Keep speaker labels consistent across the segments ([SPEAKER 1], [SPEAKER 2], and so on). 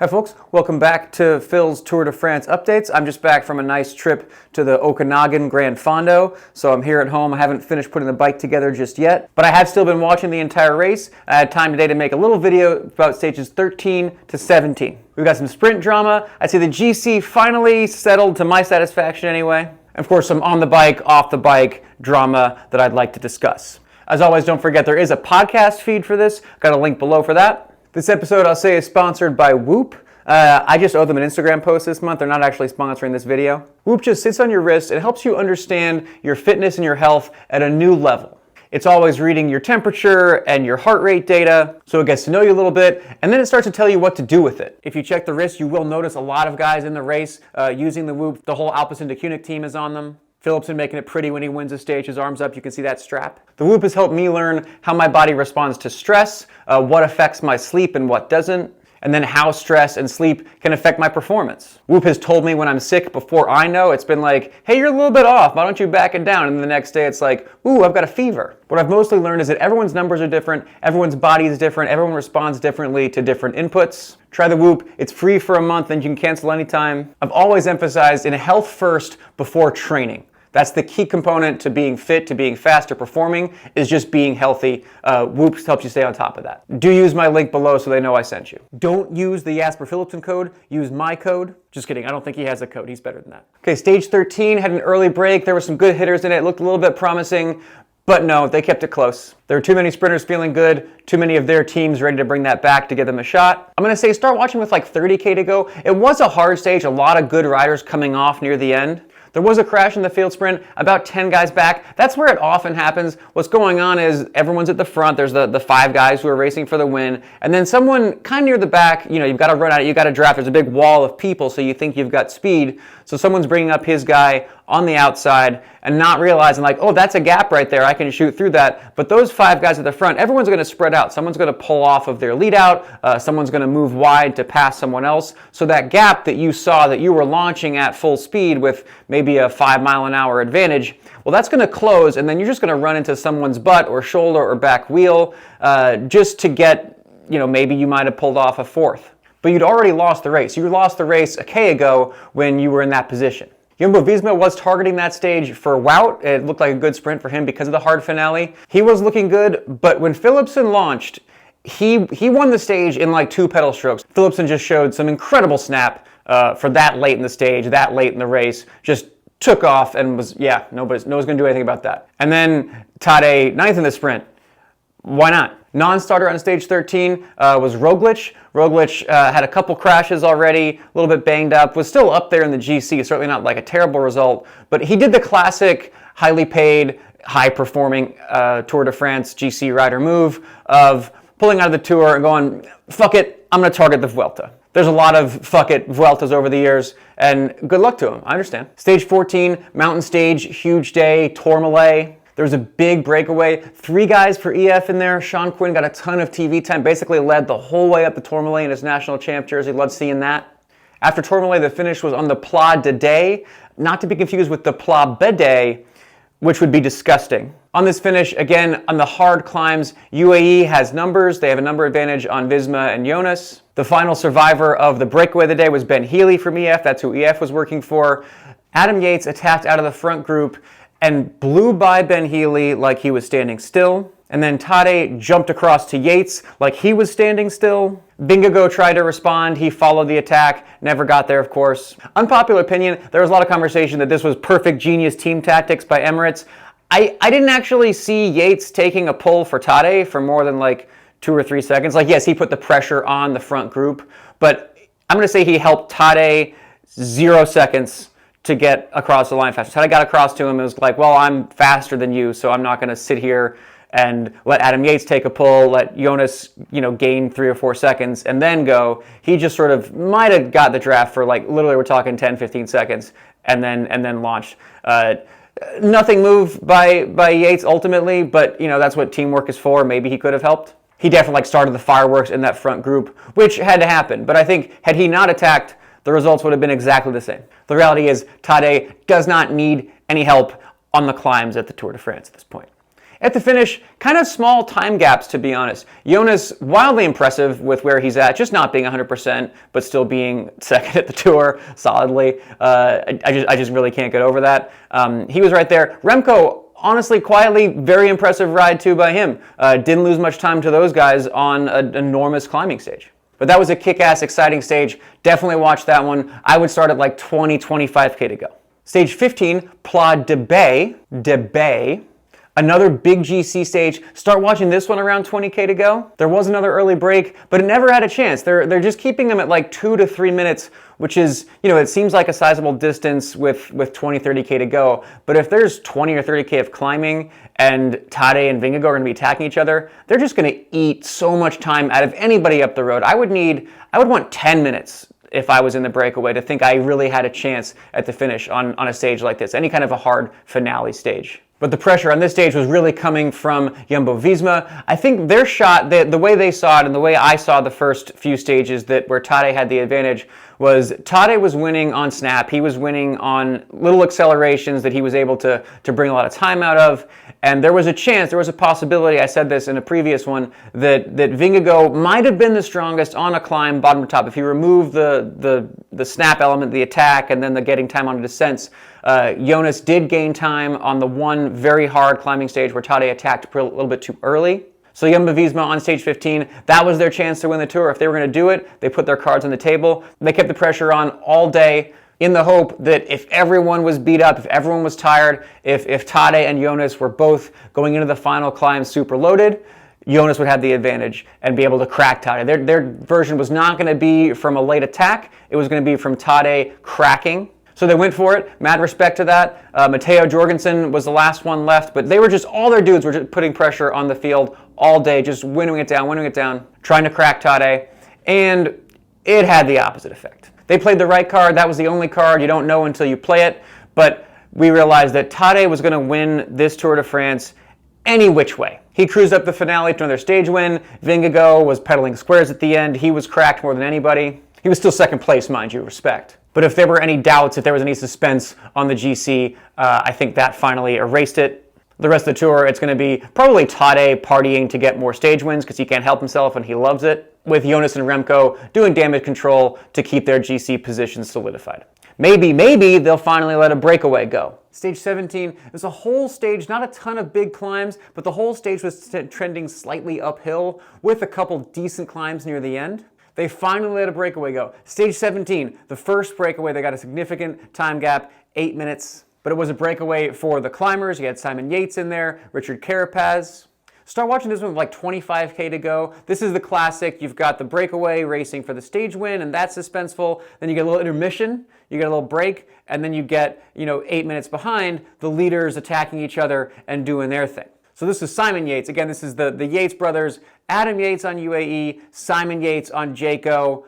[SPEAKER 1] Hi folks, welcome back to Phil's Tour de France updates. I'm just back from a nice trip to the Okanagan Grand Fondo, so I'm here at home. I haven't finished putting the bike together just yet, but I have still been watching the entire race. I had time today to make a little video about stages 13 to 17. We've got some sprint drama. I'd say the GC finally settled to my satisfaction anyway. And of course, some on the bike, off the bike drama that I'd like to discuss. As always, don't forget there is a podcast feed for this. Got a link below for that. This episode, I'll say, is sponsored by Whoop. I just owe them an Instagram post this month. They're not actually sponsoring this video. Whoop just sits on your wrist and helps you understand your fitness and your health at a new level. It's always reading your temperature and your heart rate data, so it gets to know you a little bit, and then it starts to tell you what to do with it. If you check the wrist, you will notice a lot of guys in the race using the Whoop. The whole Alpecin-Deceuninck team is on them. Philipsen making it pretty when he wins a stage, his arms up, you can see that strap. The Whoop has helped me learn how my body responds to stress, what affects my sleep and what doesn't, and then how stress and sleep can affect my performance. Whoop has told me when I'm sick before I know. It's been like, hey, you're a little bit off, why don't you back it down? And then the next day it's like, ooh, I've got a fever. What I've mostly learned is that everyone's numbers are different, everyone's body is different, everyone responds differently to different inputs. Try the Whoop, it's free for a month and you can cancel anytime. I've always emphasized in health first before training. That's the key component to being fit, to being fast, to performing, is just being healthy. Whoop helps you stay on top of that. Do use my link below so they know I sent you. Don't use the Jasper Philipsen code, use my code. Just kidding, I don't think he has a code, he's better than that. Okay, stage 13 had an early break. There were some good hitters in it, looked a little bit promising, but no, they kept it close. There were too many sprinters feeling good, too many of their teams ready to bring that back to give them a shot. I'm gonna say start watching with like 30K to go. It was a hard stage, a lot of good riders coming off near the end. There was a crash in the field sprint, about 10 guys back. That's where it often happens. What's going on is everyone's at the front. There's the 5 guys who are racing for the win. And then someone kind of near the back, you've got to run out, you've got to draft. There's a big wall of people, so you think you've got speed. So someone's bringing up his guy on the outside and not realizing like, oh, that's a gap right there. I can shoot through that. But those 5 guys at the front, everyone's going to spread out. Someone's going to pull off of their lead out. Someone's going to move wide to pass someone else. So that gap that you saw that you were launching at full speed with maybe a 5-mile-an-hour advantage, well, that's going to close, and then you're just going to run into someone's butt or shoulder or back wheel just to get, maybe you might have pulled off a 4th. But you'd already lost the race. You lost the race a K ago when you were in that position. Jumbo-Visma was targeting that stage for Wout. It looked like a good sprint for him because of the hard finale. He was looking good, but when Philipsen launched, he won the stage in like 2 pedal strokes. Philipsen just showed some incredible snap for that late in the stage, that late in the race. Just took off and was, no one's going to do anything about that. And then Tadej, 9th in the sprint. Why not? Non-starter on stage 13 was Roglic. Roglic had a couple crashes already, a little bit banged up, was still up there in the GC, certainly not like a terrible result, but he did the classic highly paid, high-performing Tour de France GC rider move of pulling out of the Tour and going, fuck it, I'm going to target the Vuelta. There's a lot of fuck it Vueltas over the years, and good luck to him, I understand. Stage 14, mountain stage, huge day, Tourmalet. There was a big breakaway, 3 guys for EF in there. Sean Quinn got a ton of TV time, basically led the whole way up the Tourmalet in his national champ jersey. Loved seeing that. After Tourmalet, the finish was on the Pla de Day, not to be confused with the Pla Bede, which would be disgusting. On this finish, again, on the hard climbs, UAE has numbers. They have a number advantage on Visma and Jonas. The final survivor of the breakaway of the day was Ben Healy from EF. That's who EF was working for. Adam Yates attacked out of the front group and blew by Ben Healy like he was standing still. And then Tadej jumped across to Yates like he was standing still. Vingegaard tried to respond. He followed the attack. Never got there, of course. Unpopular opinion, there was a lot of conversation that this was perfect genius team tactics by Emirates. I didn't actually see Yates taking a pull for Tadej for more than like 2 or 3 seconds. Like, yes, he put the pressure on the front group, but I'm going to say he helped Tadej 0 seconds to get across the line faster. Tadej got across to him and was like, well, I'm faster than you, so I'm not going to sit here and let Adam Yates take a pull, let Jonas, gain 3 or 4 seconds and then go. He just sort of might have got the draft for like, literally we're talking 10, 15 seconds and then launched. Nothing moved by Yates ultimately, but that's what teamwork is for. Maybe he could have helped. He definitely started the fireworks in that front group, which had to happen. But I think had he not attacked, the results would have been exactly the same. The reality is Tadej does not need any help on the climbs at the Tour de France at this point. At the finish, kind of small time gaps, to be honest. Jonas, wildly impressive with where he's at, just not being 100%, but still being second at the Tour solidly. I just really can't get over that. He was right there. Remco, honestly, quietly, very impressive ride too by him. Didn't lose much time to those guys on an enormous climbing stage. But that was a kick-ass, exciting stage. Definitely watch that one. I would start at like 20, 25K to go. Stage 15, Pla de Bay. Another big GC stage. Start watching this one around 20K to go. There was another early break, but it never had a chance. They're just keeping them at like 2 to 3 minutes, which is, it seems like a sizable distance with 20, 30K to go. But if there's 20 or 30K of climbing and Tadej and Vingegaard are going to be attacking each other, they're just going to eat so much time out of anybody up the road. I would want 10 minutes if I was in the breakaway to think I really had a chance at the finish on a stage like this, any kind of a hard finale stage. But the pressure on this stage was really coming from Jumbo-Visma. I think their shot, the way they saw it and the way I saw the first few stages where Tadej had the advantage was Tadej was winning on snap. He was winning on little accelerations that he was able to bring a lot of time out of. And there was a chance, there was a possibility, I said this in a previous one, that Vingegaard might have been the strongest on a climb bottom to top. If you remove the snap element, the attack, and then the getting time on descents, Jonas did gain time on the one very hard climbing stage where Tadej attacked a little bit too early. So Jumbo-Visma on stage 15, that was their chance to win the Tour. If they were going to do it, they put their cards on the table. They kept the pressure on all day in the hope that if everyone was beat up, if everyone was tired, if Tadej and Jonas were both going into the final climb super loaded, Jonas would have the advantage and be able to crack Tadej. Their version was not going to be from a late attack. It was going to be from Tadej cracking. So they went for it. Mad respect to that. Matteo Jorgensen was the last one left, but they were just, all their dudes were just putting pressure on the field all day, just winnowing it down, trying to crack Tadej, and it had the opposite effect. They played the right card. That was the only card. You don't know until you play it, but we realized that Tadej was going to win this Tour de France any which way. He cruised up the finale to another stage win. Vingegaard was pedaling squares at the end. He was cracked more than anybody. He was still second place, mind you, respect. But if there were any doubts, if there was any suspense on the GC, I think that finally erased it. The rest of the Tour, it's going to be probably Tadej partying to get more stage wins because he can't help himself and he loves it, with Jonas and Remco doing damage control to keep their GC positions solidified. Maybe they'll finally let a breakaway go. Stage 17, there's a whole stage, not a ton of big climbs, but the whole stage was trending slightly uphill with a couple decent climbs near the end. They finally let a breakaway go. Stage 17, the first breakaway, they got a significant time gap, 8 minutes. But it was a breakaway for the climbers. You had Simon Yates in there, Richard Carapaz. Start watching this one with like 25K to go. This is the classic. You've got the breakaway racing for the stage win, and that's suspenseful. Then you get a little intermission, you get a little break, and then you get, 8 minutes behind, the leaders attacking each other and doing their thing. So this is Simon Yates. Again, this is the Yates brothers. Adam Yates on UAE, Simon Yates on Jayco.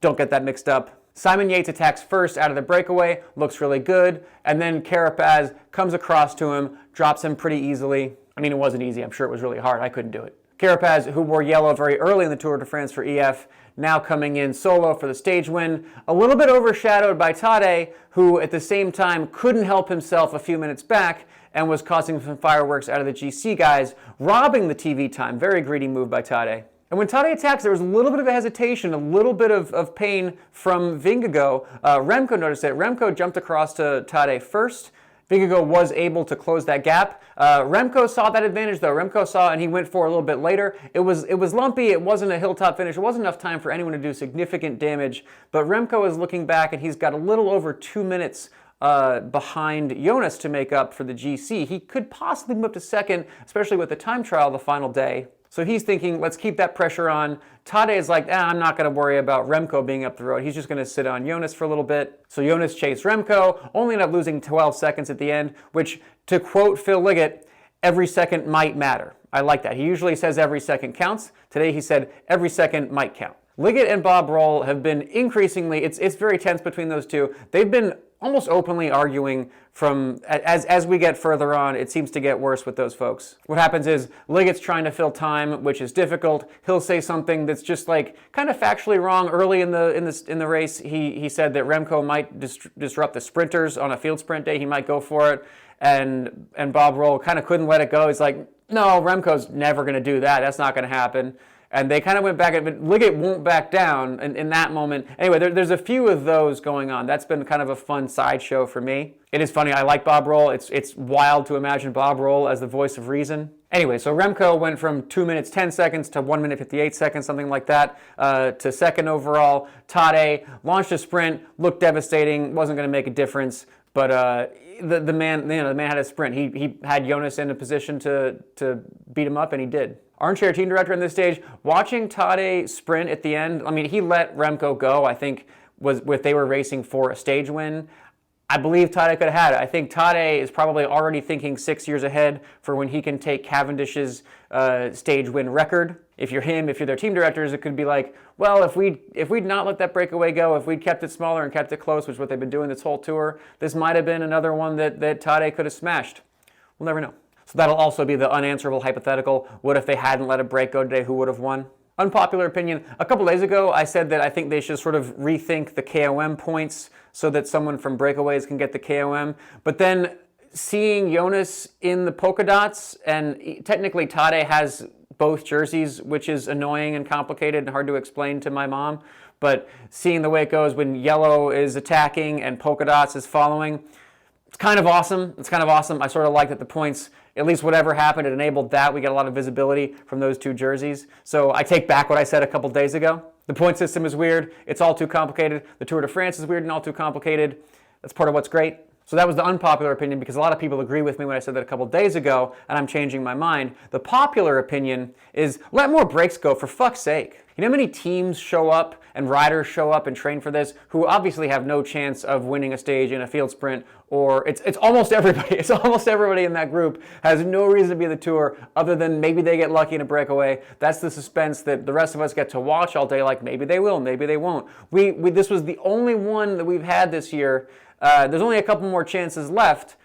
[SPEAKER 1] Don't get that mixed up. Simon Yates attacks first out of the breakaway, looks really good, and then Carapaz comes across to him, drops him pretty easily. I mean, it wasn't easy. I'm sure it was really hard. I couldn't do it. Carapaz, who wore yellow very early in the Tour de France for EF, now coming in solo for the stage win. A little bit overshadowed by Tadej, who at the same time couldn't help himself a few minutes back and was causing some fireworks out of the GC guys, robbing the TV time. Very greedy move by Tadej. And when Tadej attacks, there was a little bit of a hesitation, a little bit of pain from Vingegaard. Remco noticed it. Remco jumped across to Tadej first. Vingegaard was able to close that gap. Remco saw that advantage though. Remco saw, and he went for a little bit later. It was lumpy. It wasn't a hilltop finish. It wasn't enough time for anyone to do significant damage. But Remco is looking back, and he's got a little over 2 minutes behind Jonas to make up for the GC. He could possibly move up to second, especially with the time trial the final day. So he's thinking, let's keep that pressure on. Tadej is like, I'm not going to worry about Remco being up the road. He's just going to sit on Jonas for a little bit. So Jonas chased Remco, only ended up losing 12 seconds at the end, which, to quote Phil Liggett, every second might matter. I like that. He usually says every second counts. Today he said every second might count. Liggett and Bob Roll have been increasingly, it's very tense between those two. They've been almost openly arguing from, as we get further on, it seems to get worse with those folks. What happens is Liggett's trying to fill time, which is difficult. He'll say something that's just like kind of factually wrong. Early in the race, he said that Remco might disrupt the sprinters on a field sprint day. He might go for it. And Bob Roll kind of couldn't let it go. He's like, no, Remco's never going to do that. That's not going to happen. And they kind of went back, but Liggett won't back down in that moment. Anyway, there's a few of those going on. That's been kind of a fun sideshow for me. It is funny. I like Bob Roll. It's wild to imagine Bob Roll as the voice of reason. Anyway, so Remco went from 2 minutes 10 seconds to 1 minute 58 seconds, something like that, to second overall. Tade launched a sprint, looked devastating, wasn't going to make a difference, but the man had a sprint. He had Jonas in a position to beat him up, and he did. Armchair team director in this stage, watching Tade sprint at the end. I mean, he let Remco go. I think they were racing for a stage win. I believe Tade could have had it. I think Tade is probably already thinking 6 years ahead for when he can take Cavendish's stage win record. If you're him, if you're their team directors, it could be like, well, if we'd not let that breakaway go, if we'd kept it smaller and kept it close, which is what they've been doing this whole tour, this might have been another one that Tade could have smashed. We'll never know. So that'll also be the unanswerable hypothetical. What if they hadn't let a break go today? Who would have won? Unpopular opinion. A couple days ago, I said that I think they should sort of rethink the KOM points so that someone from breakaways can get the KOM. But then seeing Jonas in the polka dots, and technically Tade has both jerseys, which is annoying and complicated and hard to explain to my mom. But seeing the way it goes when yellow is attacking and polka dots is following, it's kind of awesome. It's kind of awesome. I sort of like that the points, at least whatever happened, it enabled that. We got a lot of visibility from those two jerseys. So I take back what I said a couple days ago. The point system is weird. It's all too complicated. The Tour de France is weird and all too complicated. That's part of what's great. So that was the unpopular opinion, because a lot of people agree with me when I said that a couple days ago, and I'm changing my mind. The popular opinion is let more breaks go, for fuck's sake. You know how many teams show up and riders show up and train for this who obviously have no chance of winning a stage in a field sprint, or it's almost everybody. It's almost everybody in that group has no reason to be in the Tour other than maybe they get lucky in a breakaway. That's the suspense that the rest of us get to watch all day, like maybe they will, maybe they won't. This was the only one that we've had this year. There's only a couple more chances left.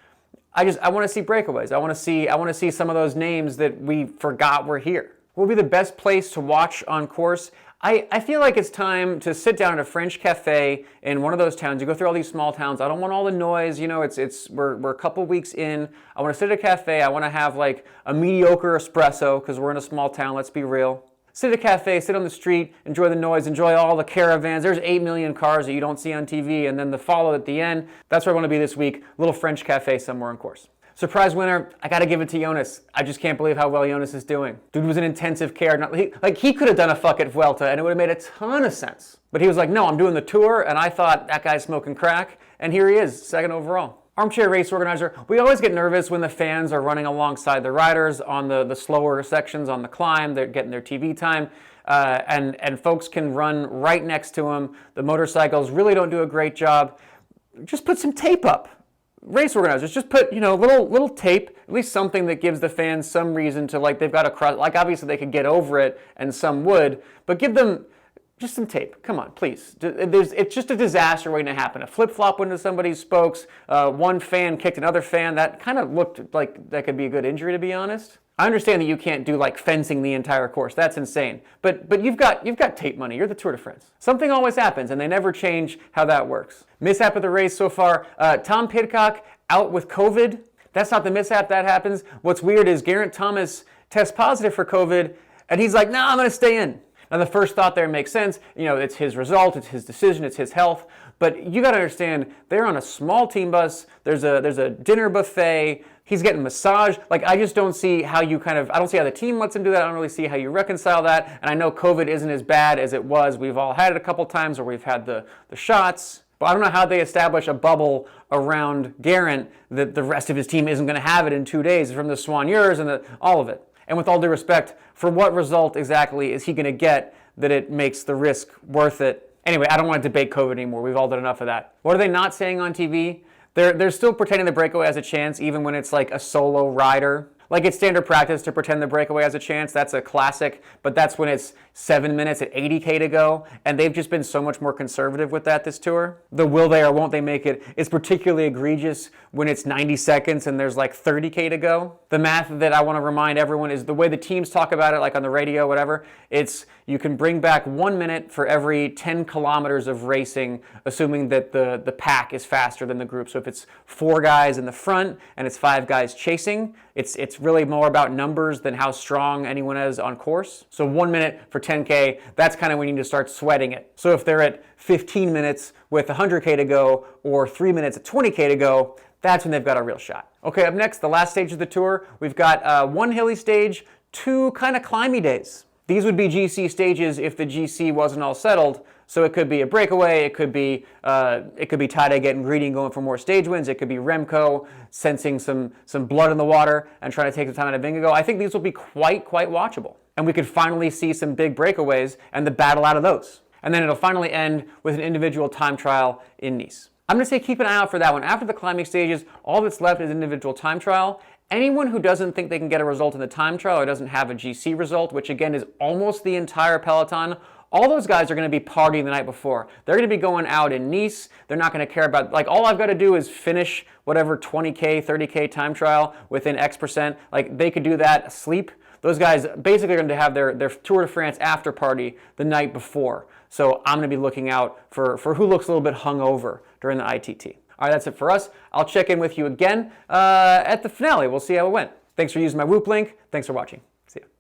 [SPEAKER 1] I want to see breakaways. I want to see some of those names that we forgot were here. What would be the best place to watch on course? I feel like it's time to sit down at a French cafe in one of those towns. You go through all these small towns. I don't want all the noise. You know, we're a couple weeks in. I want to sit at a cafe. I want to have like a mediocre espresso because we're in a small town. Let's be real. Sit at a cafe, sit on the street, enjoy the noise, enjoy all the caravans. There's 8 million cars that you don't see on TV, and then the follow at the end. That's where I want to be this week. A little French cafe somewhere on course. Surprise winner, I got to give it to Jonas. I just can't believe how well Jonas is doing. Dude was in intensive care. He could have done a fuck at Vuelta, and it would have made a ton of sense. But he was like, no, I'm doing the Tour, and I thought that guy's smoking crack, and here he is, second overall. Armchair race organizer, we always get nervous when the fans are running alongside the riders on the slower sections on the climb. They're getting their TV time, and folks can run right next to them. The motorcycles really don't do a great job. Just put some tape up. Race organizers, just put, little tape, at least something that gives the fans some reason to, like, they've got to cross, like, obviously they could get over it, and some would, but give them just some tape. Come on, please. It's just a disaster waiting to happen. A flip-flop went into somebody's spokes, one fan kicked another fan. That kind of looked like that could be a good injury, to be honest. I understand that you can't do like fencing the entire course. That's insane. But you've got tape money. You're the Tour de France. Something always happens, and they never change how that works. Mishap of the race so far. Tom Pidcock out with COVID. That's not the mishap that happens. What's weird is Geraint Thomas tests positive for COVID, and he's like, "No, I'm going to stay in." Now, the first thought there makes sense. It's his result, it's his decision, it's his health. But you got to understand, they're on a small team bus. There's a dinner buffet. He's getting massage. Like, I just don't see how I don't see how the team lets him do that. I don't really see how you reconcile that. And I know COVID isn't as bad as it was. We've all had it a couple times where we've had the shots. But I don't know how they establish a bubble around Geraint that the rest of his team isn't going to have it in 2 days from the soigneurs and all of it. And with all due respect, for what result exactly is he going to get that it makes the risk worth it? Anyway, I don't want to debate COVID anymore. We've all done enough of that. What are they not saying on TV? They're still pretending the breakaway has a chance, even when it's like a solo rider. Like, it's standard practice to pretend the breakaway has a chance. That's a classic. But that's when it's, 7 minutes at 80K to go, and they've just been so much more conservative with that this tour. The will they or won't they make it is particularly egregious when it's 90 seconds and there's like 30K to go. The math that I want to remind everyone is the way the teams talk about it, like on the radio, whatever, it's you can bring back 1 minute for every 10 kilometers of racing, assuming that the pack is faster than the group. So if it's 4 guys in the front and it's 5 guys chasing, it's really more about numbers than how strong anyone is on course. So 1 minute for 10K, that's kind of when you need to start sweating it. So if they're at 15 minutes with 100K to go or 3 minutes at 20K to go, that's when they've got a real shot. Okay, up next, the last stage of the tour, we've got 1 hilly stage, 2 kind of climby days. These would be GC stages if the GC wasn't all settled. So it could be a breakaway, it could be Tadej getting greedy and going for more stage wins, it could be Remco sensing some blood in the water and trying to take the time out of Vingegaard. I think these will be quite watchable. And we could finally see some big breakaways and the battle out of those. And then it'll finally end with an individual time trial in Nice. I'm going to say keep an eye out for that one. After the climbing stages, all that's left is individual time trial. Anyone who doesn't think they can get a result in the time trial or doesn't have a GC result, which again is almost the entire peloton, all those guys are going to be partying the night before. They're going to be going out in Nice. They're not going to care about, like, all I've got to do is finish whatever 20K, 30K time trial within X percent. Like, they could do that, sleep. Those guys basically are going to have their Tour de France after party the night before. So I'm going to be looking out for who looks a little bit hungover during the ITT. All right, that's it for us. I'll check in with you again at the finale. We'll see how it went. Thanks for using my Whoop link. Thanks for watching. See ya.